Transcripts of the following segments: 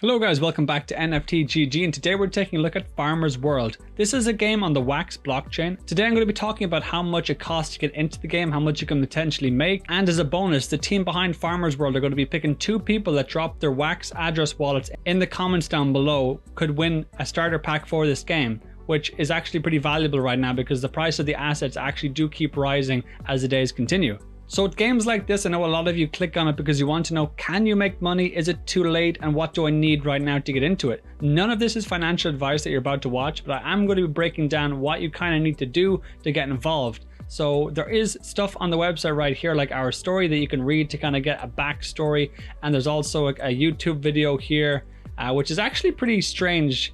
Hello guys, welcome back to NFT GG, and today we're taking a look at Farmer's World. This is a game on the Wax blockchain. Today I'm going to be talking about how much it costs to get into the game, how much you can potentially make, and as a bonus, the team behind Farmer's World are going to be picking 2 people that drop their Wax address wallets in the comments down below could win a starter pack for this game, which is actually pretty valuable right now because the price of the assets actually do keep rising as the days continue. So with games like this, I know a lot of you click on it because you want to know, can you make money? Is it too late? And what do I need right now to get into it? None of this is financial advice that you're about to watch, but I am going to be breaking down what you kind of need to do to get involved. So there is stuff on the website right here, like our story that you can read to kind of get a backstory. And there's also a YouTube video here, which is actually pretty strange.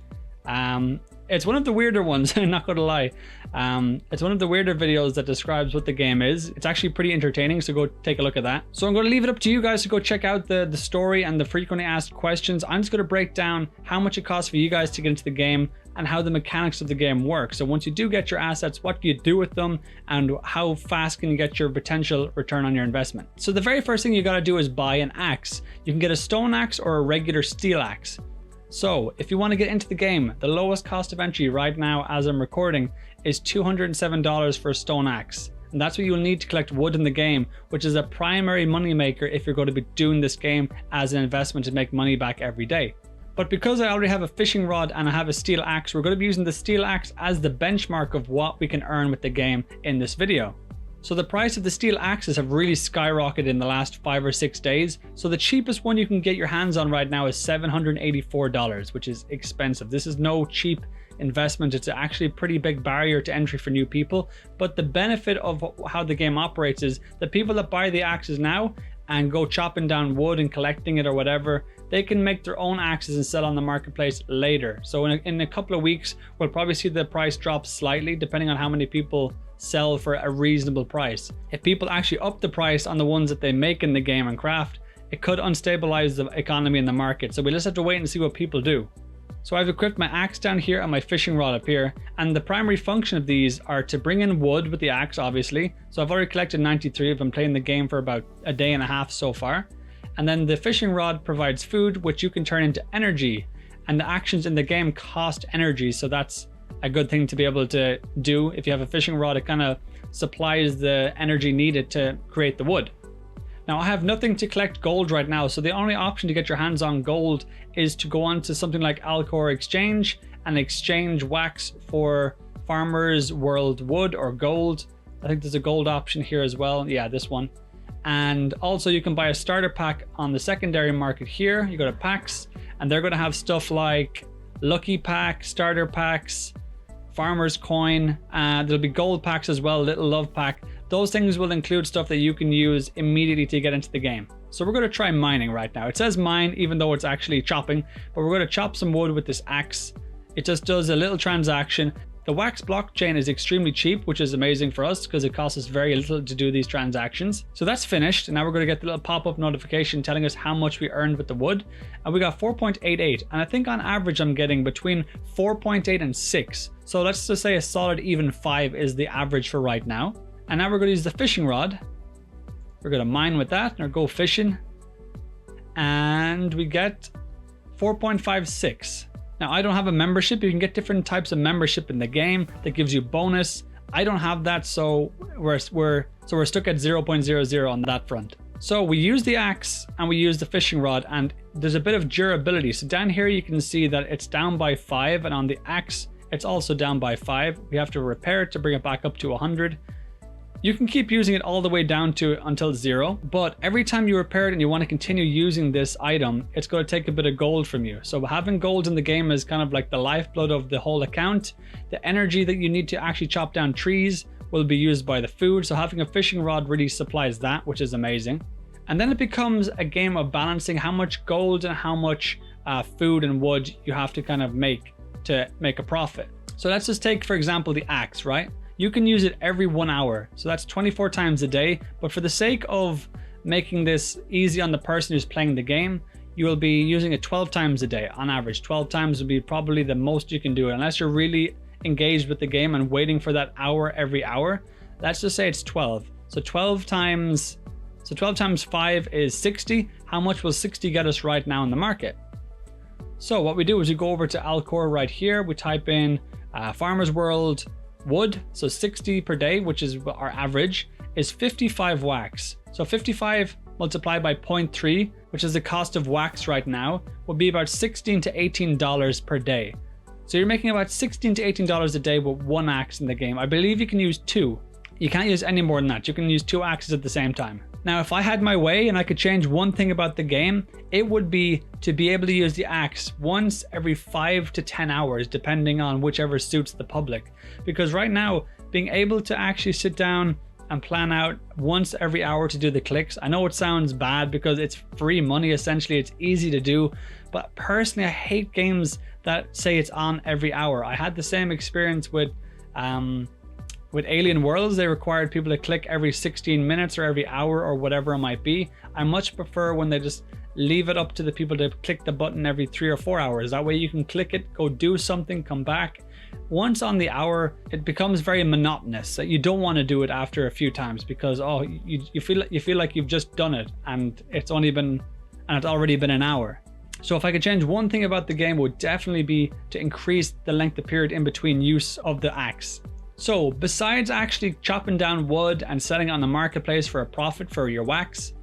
It's one of the weirder ones, I'm not gonna lie. It's one of the weirder videos that describes what the game is. It's actually pretty entertaining, so go take a look at that. So I'm gonna leave it up to you guys to go check out the story and the frequently asked questions. I'm just gonna break down how much it costs for you guys to get into the game and how the mechanics of the game work. So once you do get your assets, what do you do with them and how fast can you get your potential return on your investment? So the very first thing you gotta do is buy an axe. You can get a stone axe or a regular steel axe. So if you want to get into the game, the lowest cost of entry right now as I'm recording is $207 for a stone axe. And that's what you'll need to collect wood in the game, which is a primary money maker if you're going to be doing this game as an investment to make money back every day. But because I already have a fishing rod and I have a steel axe, we're going to be using the steel axe as the benchmark of what we can earn with the game in this video. So the price of the steel axes have really skyrocketed in the last 5 or 6 days. So the cheapest one you can get your hands on right now is $784, which is expensive. This is no cheap investment. It's actually a pretty big barrier to entry for new people. But the benefit of how the game operates is the people that buy the axes now and go chopping down wood and collecting it or whatever, they can make their own axes and sell on the marketplace later. So in a couple of weeks, we'll probably see the price drop slightly depending on how many people sell for a reasonable price. If people actually up the price on the ones that they make in the game and craft, it could unstabilize the economy in the market. So we just have to wait and see what people do. So I've equipped my axe down here and my fishing rod up here, and the primary function of these are to bring in wood with the axe, obviously. So I've already collected 93. I've been playing the game for about a day and a half so far. And then the fishing rod provides food, which you can turn into energy, and the actions in the game cost energy. So that's a good thing to be able to do. If you have a fishing rod, it kind of supplies the energy needed to create the wood. Now I have nothing to collect gold right now, so the only option to get your hands on gold is to go on to something like Alcor Exchange and exchange wax for Farmer's World wood or gold. I think there's a gold option here as well. Yeah, this one. And also you can buy a starter pack on the secondary market here. You go to packs and they're going to have stuff like lucky pack, starter packs, farmer's coin, there'll be gold packs as well, little love pack. Those things will include stuff that you can use immediately to get into the game. So we're going to try mining right now. It says mine even though it's actually chopping, but we're going to chop some wood with this axe. It just does a little transaction. The Wax blockchain is extremely cheap, which is amazing for us because it costs us very little to do these transactions. So that's finished. And now we're going to get the little pop-up notification telling us how much we earned with the wood. And we got 4.88. And I think on average, I'm getting between 4.8 and 6. So let's just say a solid even 5 is the average for right now. And now we're going to use the fishing rod. We're going to mine with that or go fishing. And we get 4.56. Now I don't have a membership. You can get different types of membership in the game that gives you bonus. I don't have that, so we're stuck at 0.00 on that front. So we use the axe and we use the fishing rod, and there's a bit of durability. So down here you can see that it's down by 5, and on the axe it's also down by 5. We have to repair it to bring it back up to 100. You can keep using it all the way down to until 0, but every time you repair it and you want to continue using this item, it's going to take a bit of gold from you. So having gold in the game is kind of like the lifeblood of the whole account. The energy that you need to actually chop down trees will be used by the food. So having a fishing rod really supplies that, which is amazing. And then it becomes a game of balancing how much gold and how much food and wood you have to kind of make to make a profit. So let's just take, for example, the axe, right? You can use it every 1 hour. So that's 24 times a day. But for the sake of making this easy on the person who's playing the game, you will be using it 12 times a day on average. 12 times would be probably the most you can do it, unless you're really engaged with the game and waiting for that hour every hour. Let's just say it's 12. So 12 times 5 is 60. How much will 60 get us right now in the market? So what we do is we go over to Alcor right here. We type in Farmers World wood. So 60 per day, which is our average, is 55 wax. So 55 multiplied by 0.3, which is the cost of wax right now, will be about $16 to $18 per day. So you're making about $16 to $18 a day with one axe in the game. I believe you can use two. You can't use any more than that. You can use two axes at the same time. Now, if I had my way and I could change one thing about the game, it would be to be able to use the axe once every 5 to 10 hours, depending on whichever suits the public. Because right now, being able to actually sit down and plan out once every hour to do the clicks, I know it sounds bad because it's free money, essentially, it's easy to do. But personally, I hate games that say it's on every hour. I had the same experience with Alien Worlds. They required people to click every 16 minutes or every hour or whatever it might be. I much prefer when they just leave it up to the people to click the button every 3 or 4 hours. That way you can click it, go do something, come back. Once on the hour, it becomes very monotonous. You don't want to do it after a few times because you feel like you've just done it and it's already been an hour. So if I could change one thing about the game, it would definitely be to increase the length of period in between use of the axe. So besides actually chopping down wood and selling it on the marketplace for a profit for your wax,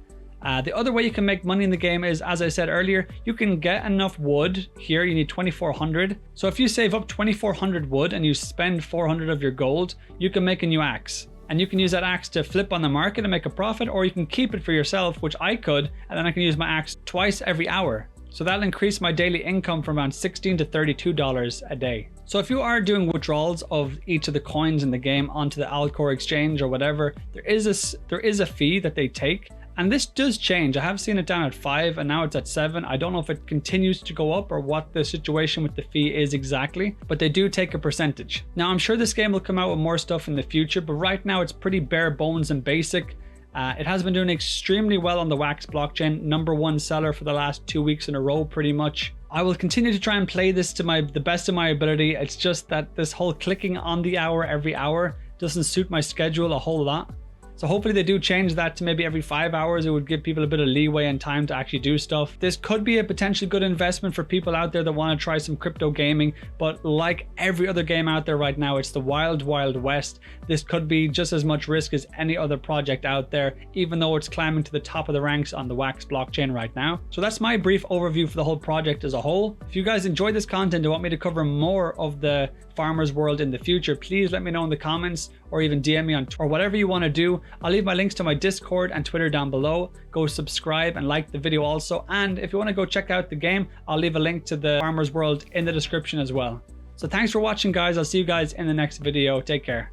the other way you can make money in the game is, as I said earlier, you can get enough wood. Here you need 2,400. So if you save up 2,400 wood and you spend 400 of your gold, you can make a new axe. And you can use that axe to flip on the market and make a profit, or you can keep it for yourself, which I could, and then I can use my axe twice every hour. So that'll increase my daily income from around $16 to $32 a day. So if you are doing withdrawals of each of the coins in the game onto the Alcor exchange or whatever, there is a fee that they take. And this does change. I have seen it down at 5 and now it's at 7. I don't know if it continues to go up or what the situation with the fee is exactly, but they do take a percentage. Now I'm sure this game will come out with more stuff in the future, but right now it's pretty bare bones and basic. It has been doing extremely well on the Wax blockchain, #1 seller for the last 2 weeks in a row pretty much. I will continue to try and play this to the best of my ability. It's just that this whole clicking on the hour every hour doesn't suit my schedule a whole lot. So hopefully they do change that to maybe every 5 hours. It would give people a bit of leeway and time to actually do stuff. This could be a potentially good investment for people out there that want to try some crypto gaming, but like every other game out there right now, it's the wild, wild west. This could be just as much risk as any other project out there, even though it's climbing to the top of the ranks on the Wax blockchain right now. So that's my brief overview for the whole project as a whole. If you guys enjoyed this content and want me to cover more of the Farmers World in the future, please let me know in the comments or even DM me on or whatever you want to do. I'll leave my links to my Discord and Twitter down below. Go subscribe and like the video also. And if you want to go check out the game, I'll leave a link to the Farmers World in the description as well. So thanks for watching, guys. I'll see you guys in the next video. Take care.